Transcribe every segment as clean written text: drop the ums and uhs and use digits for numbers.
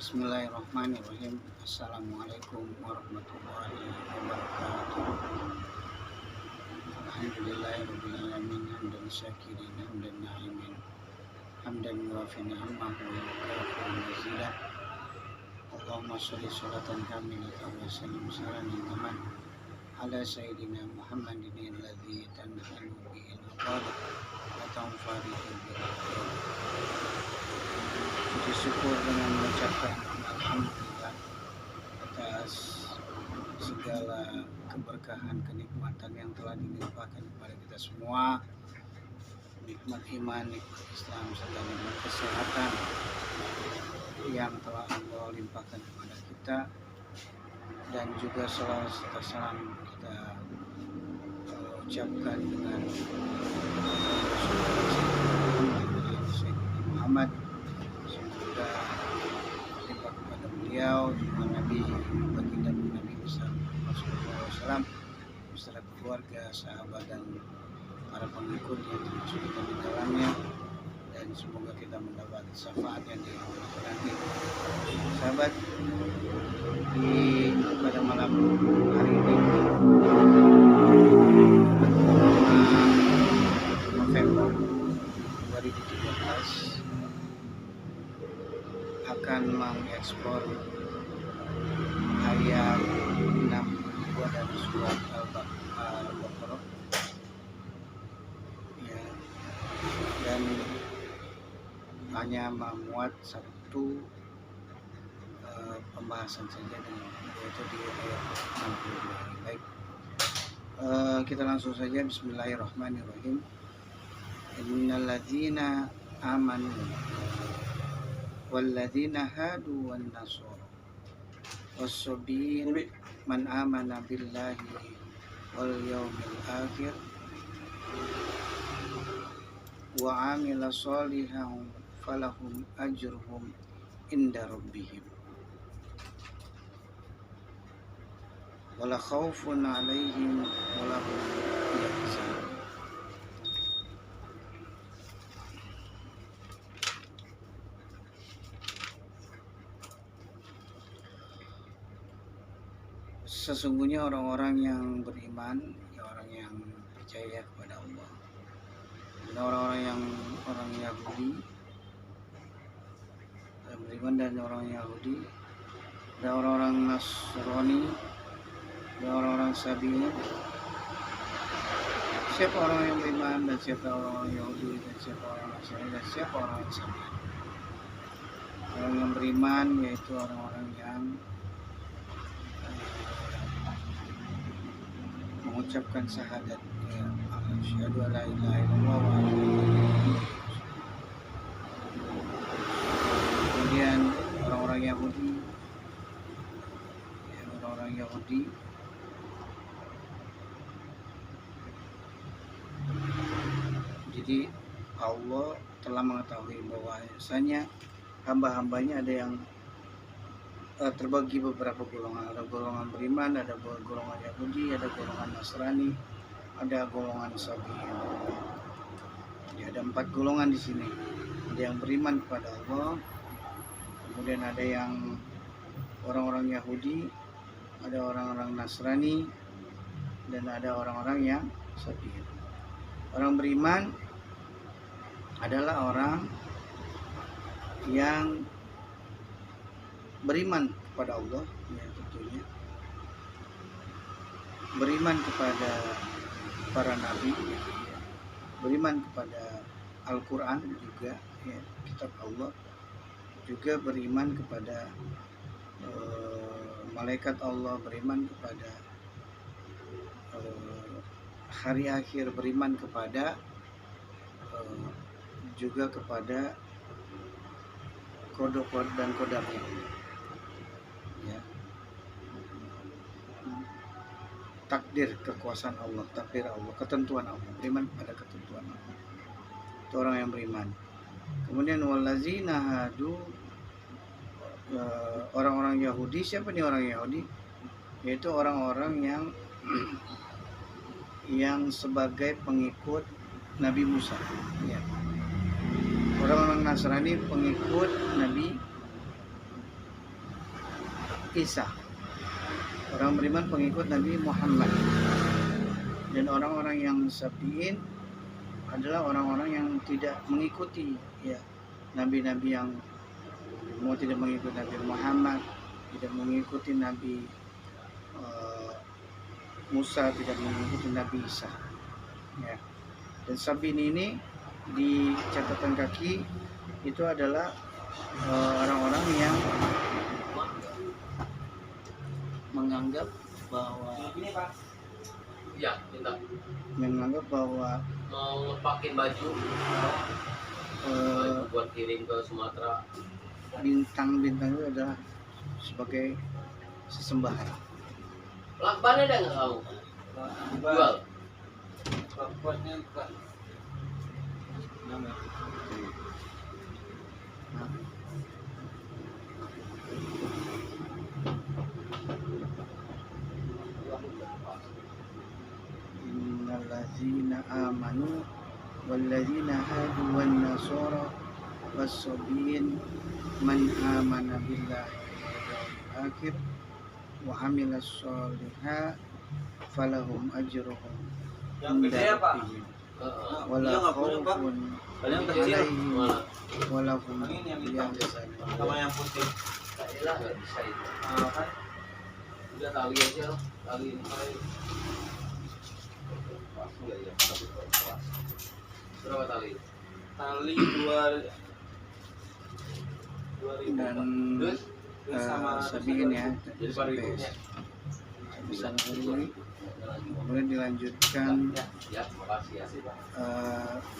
Bismillahirrahmanirrahim. Assalamualaikum warahmatullahi wabarakatuh. Alhamdulillahirabbil alamin hamdan syakirin hamdan na'imin hamdan yuwafi ni'amahu wa yukafi mazidah. Allahumma sholli sholatan kamilatan wa sallim salaman taman ala sayyidina Muhammadin alladzi tanhalu bihi al-aqab wa tanfaridu bihi al-aqab. Puji syukur dengan mengucapkan alhamdulillah atas segala keberkahan, kenikmatan yang telah dilimpahkan kepada kita semua, nikmat iman, nikmat Islam, serta nikmat kesehatan yang telah Allah limpahkan kepada kita, dan juga salawat serta salam kita ucapkan dengan Muhammad. Semoga limpah kepada beliau, Nabi baginda Nabi besar Rasulullah SAW beserta keluarga, sahabat dan para pengikut yang termasuk kita di dalamnya, dan semoga kita mendapat syafaat yang nanti. Sahabat, pada malam hari ini November 2013 akan mengekspor ayat 62 dari surat Al-Baqarah ya, dan hanya memuat satu pembahasan saja, yaitu di ayat 62. Baik, kita langsung saja. Bismillahirrahmanirrahim. Innalladzina amanu walladzina hadu wan nasara was-sabiin man amana billahi wal yawmil akhir wa amila sholihan falahum ajruhum inda rabbihim wala khaufun alaihim wala hum yahzanun. Sesungguhnya orang-orang yang beriman, orang yang percaya kepada Allah, dan orang Yahudi yang beriman, dan orang Yahudi, dan orang-orang Nasrani, dan orang-orang Sabiin. Siapa orang yang beriman, dan siapa orang Yahudi, dan siapa orang Nasrani, dan siapa orang Sabiin. Orang yang beriman yaitu orang-orang yang mengucapkan syahadat, ya, asyhadu alla ilaha illallah wa asyhadu anna Muhammadan. Kemudian orang-orang Yahudi, ya, orang-orang Yahudi jadi Allah telah mengetahui bahwasanya hamba-hambanya ada yang terbagi beberapa golongan. Ada golongan beriman, ada golongan Yahudi, ada golongan Nasrani, ada golongan Sabiin. Jadi ada 4 golongan di sini. Ada yang beriman kepada Allah, kemudian ada yang orang-orang Yahudi, ada orang-orang Nasrani, dan ada orang-orang yang Sabiin. Orang beriman adalah orang yang beriman kepada Allah, ya, tentunya beriman kepada para nabi, ya, beriman kepada Al-Quran juga, ya, kitab Allah, juga beriman kepada malaikat Allah, beriman kepada hari akhir, beriman kepada juga kepada kodok dan kodarnya, ya. Takdir, kekuasaan Allah, takdir Allah, ketentuan Allah, beriman pada ketentuan Allah. Itu orang yang beriman. Kemudian wallazina hadu, orang-orang Yahudi. Siapa nih orang Yahudi? Yaitu orang-orang yang sebagai pengikut Nabi Musa, ya. Orang-orang Nasrani pengikut Nabi Isa. Orang beriman pengikut Nabi Muhammad. Dan orang-orang yang sabiin adalah orang-orang yang tidak mengikuti ya nabi-nabi yang tidak mengikuti Nabi Muhammad, tidak mengikuti Nabi Musa, tidak mengikuti Nabi Isa. Ya. Dan sabiin ini di catatan kaki itu adalah orang-orang yang menganggap bahwa mau pakai baju buat kirim ke Sumatera. Bintang-bintang itu adalah sebagai sesembahan. Lakbannya ada nggak kamu? Jual. Lakbannya bukan. Innallazina amanu wallazina hadu wan nasara was-sabiin man amana billahi wal yawmil akhir wa amila sholihan falahum ajruhum inda rabbihim wala khaufun alaihim wala hum yahzanun. Sama yang putih. Lah nggak bisa itu. Kan udah tahu aja loh. Tali ini. Berapa tali? Tali 2000 Dan sabiin ya sampai ini kemudian dilanjutkan Ya, makasih ya.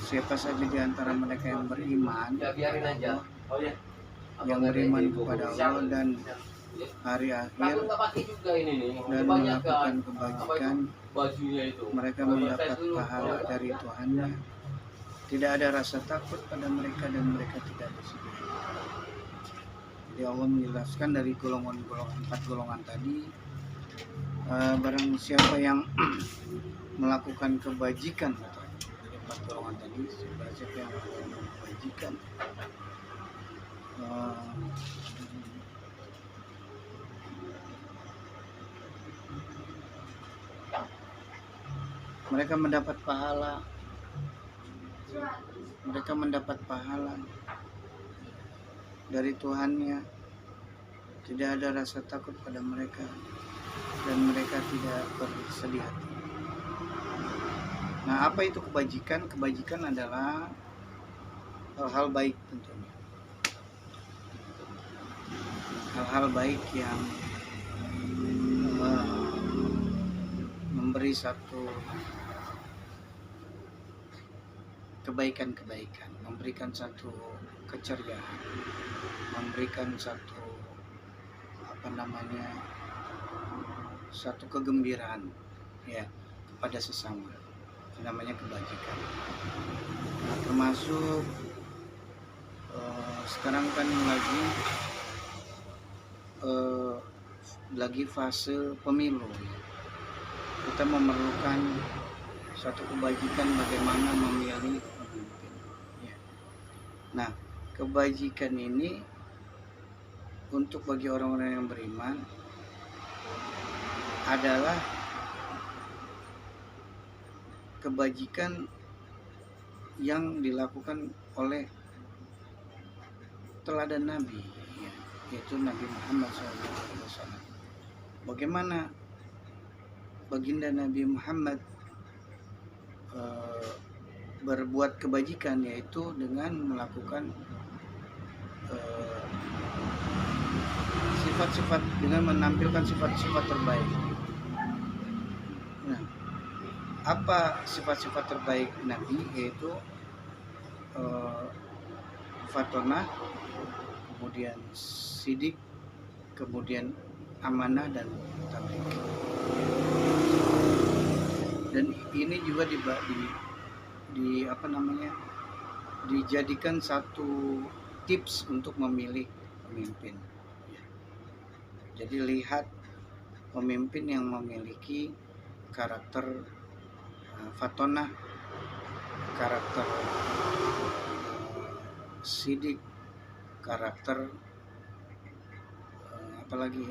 siapa saja di antara mereka yang beriman Ya biarin aja. Oh ya. yang beriman kepada Allah dan hari akhir Takut nggak pakai juga ini nih. dan Banyak melakukan kan kebajikan, bajunya itu. mereka mendapat pahala dari Tuhannya. Tidak ada rasa takut pada mereka dan mereka tidak bersedih. Jadi Allah menjelaskan dari golongan-golongan 4 golongan tadi, barang siapa yang melakukan kebajikan dari 4 golongan tadi, barang siapa yang melakukan kebajikan, mereka mendapat pahala. Mereka mendapat pahala dari Tuhannya. Tidak ada rasa takut pada mereka dan mereka tidak bersedih hati. Nah, apa itu kebajikan? Kebajikan adalah hal-hal baik tentunya. Hal-hal baik yang memberi satu kebaikan-kebaikan, memberikan satu keceriaan, memberikan satu satu kegembiraan ya kepada sesama. Itu namanya kebajikan. Nah, termasuk sekarang kan lagi fase pemilu. Kita memerlukan satu kebajikan bagaimana memilih pemimpin. Ya. Nah, kebajikan ini untuk bagi orang-orang yang beriman adalah kebajikan yang dilakukan oleh teladan Nabi, ya, yaitu Nabi Muhammad SAW. Bagaimana baginda Nabi Muhammad berbuat kebajikan, yaitu dengan melakukan sifat-sifat, dengan menampilkan sifat-sifat terbaik. Nah, apa sifat-sifat terbaik Nabi? Yaitu fatonah, kemudian sidik, kemudian amanah dan tabligh. Dan ini juga dijadikan satu tips untuk memilih pemimpin. Jadi lihat pemimpin yang memiliki karakter fatonah, karakter sidik, karakter apalagi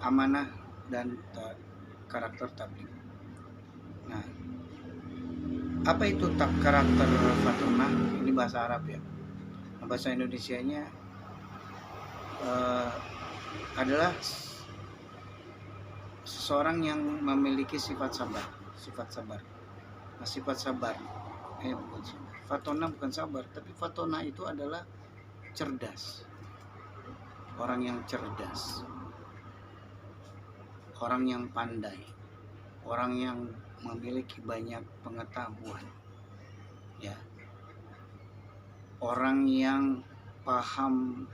amanah dan karakter tabligh. Nah, apa itu karakter fatonah? Ini bahasa Arab ya. Nah, bahasa Indonesianya adalah seseorang yang memiliki sifat sabar. Nah, sifat sabar. Bukan sabar. Fatona bukan sabar, tapi fatona itu adalah cerdas. Orang yang cerdas. Orang yang pandai. Orang yang memiliki banyak pengetahuan. Ya. Orang yang paham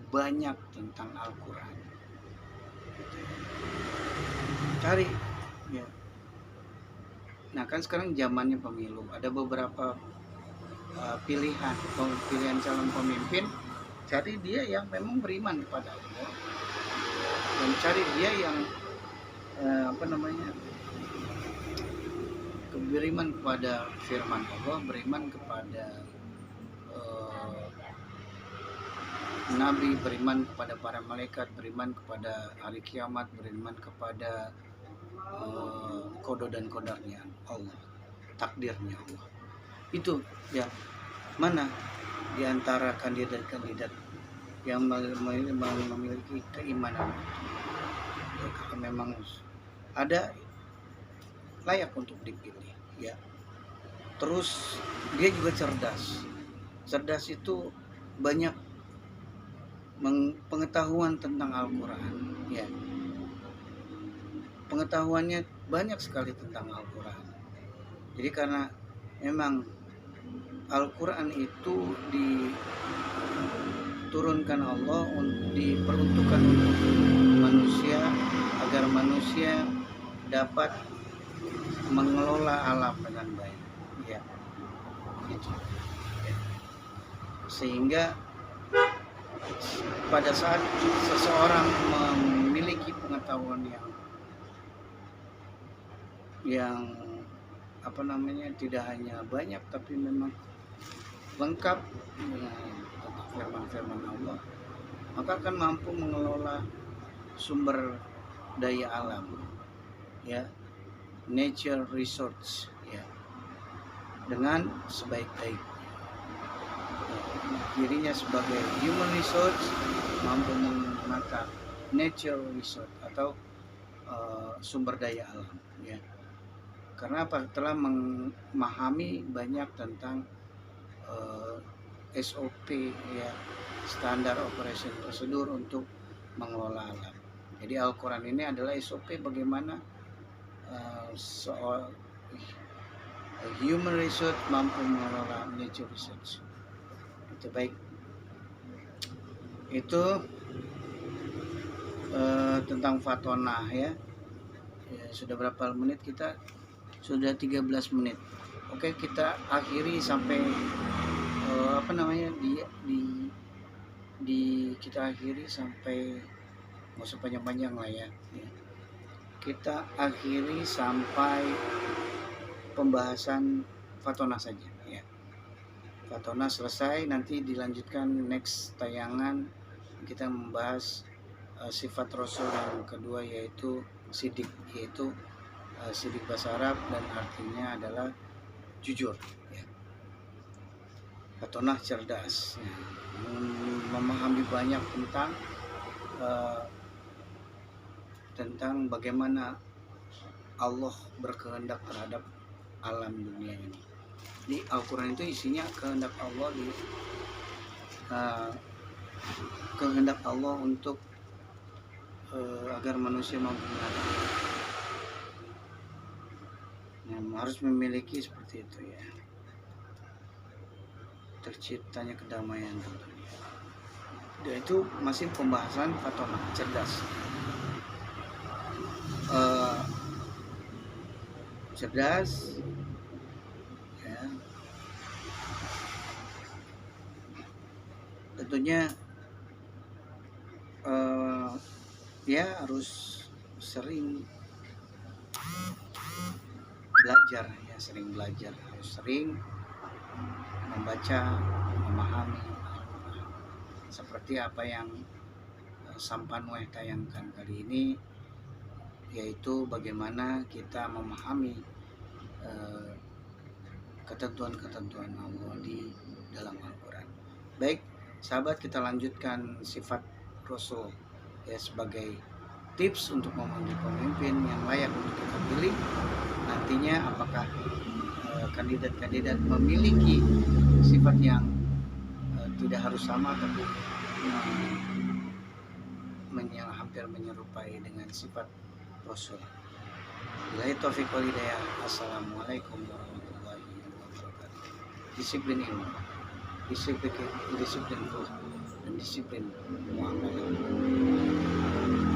banyak tentang Al-Quran. Cari ya. Nah kan sekarang zamannya pemilu, ada beberapa pilihan calon pemimpin. Cari dia yang memang beriman kepada Allah, dan cari dia yang beriman kepada firman Allah, beriman kepada Nabi, beriman kepada para malaikat, beriman kepada hari kiamat, beriman kepada kodo dan kodarnya Allah, takdirnya Allah. Itu ya, mana di antara kandidat-kandidat yang memiliki keimanan ya, kalau memang ada layak untuk dipilih ya. Terus dia juga cerdas itu banyak pengetahuan tentang Al-Quran ya. Pengetahuannya banyak sekali tentang Al-Quran. Jadi karena memang Al-Quran itu diturunkan Allah, diperuntukkan untuk manusia agar manusia dapat mengelola alam dengan baik ya. Gitu. Ya. Sehingga pada saat seseorang memiliki pengetahuan yang tidak hanya banyak tapi memang lengkap dengan firman-firman Allah, maka akan mampu mengelola sumber daya alam ya, nature resource ya, dengan sebaik-baik. Dirinya sebagai human resource mampu menata nature resource atau sumber daya alam ya. Karena apa? Telah memahami banyak tentang SOP ya, standar operation prosedur untuk mengelola alam. Jadi Al-Quran ini adalah SOP bagaimana human resource mampu mengelola nature resource. Itu baik. Itu tentang fatonah ya. Sudah berapa menit kita? Sudah 13 menit. Oke, kita akhiri sampai kita akhiri sampai, nggak usah panjang-panjang lah ya. Kita akhiri sampai pembahasan fatonah saja ya. Fatonah selesai, nanti dilanjutkan next tayangan kita membahas sifat Rasul yang kedua, yaitu sidik, yaitu sidik bahasa Arab dan artinya adalah jujur ya. Fatonah cerdas ya. Memahami banyak tentang bagaimana Allah berkehendak terhadap alam dunia ini. Di Al-Quran itu isinya kehendak Allah, kehendak Allah untuk agar manusia mampu mengatasi. Harus memiliki seperti itu ya, terciptanya kedamaian tentunya. Dan itu masih pembahasan fatonah cerdas. Cerdas ya, tentunya ya harus sering belajar ya, harus sering membaca, memahami seperti apa yang Sampanweh tayangkan kali ini, yaitu bagaimana kita memahami ketentuan-ketentuan Allah di dalam Al-Quran. Baik, sahabat, kita lanjutkan sifat Rasul ya, sebagai tips untuk memilih pemimpin yang layak untuk kita pilih. Nantinya apakah kandidat-kandidat memiliki sifat yang tidak harus sama, tapi hampir menyerupai dengan sifat Rasul. Billahi taufiq wal hidayah. Assalamualaikum warahmatullahi wabarakatuh. Disiplin ilmu, disiplin ruh, dan disiplin muamalah.